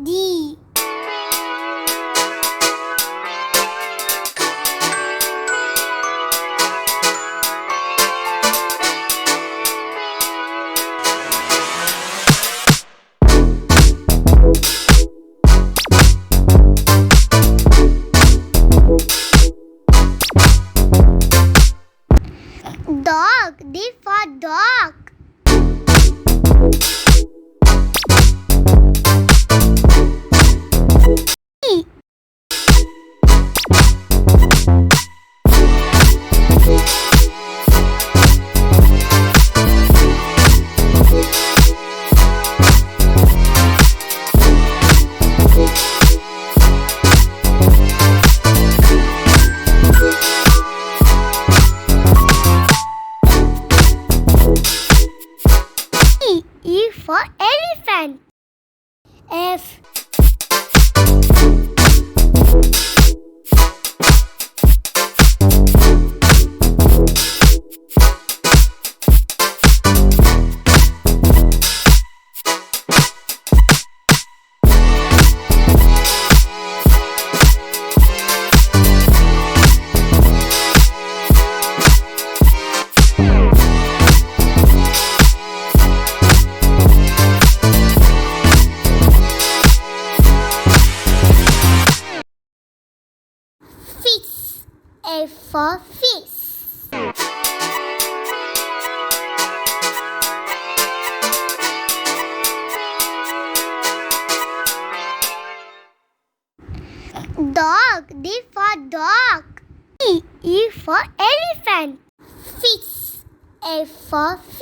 D. Dog. D for dog. E. E for elephant. F. Fish. F for fish. Dog. D for dog. E for elephant. Fish. F for fish.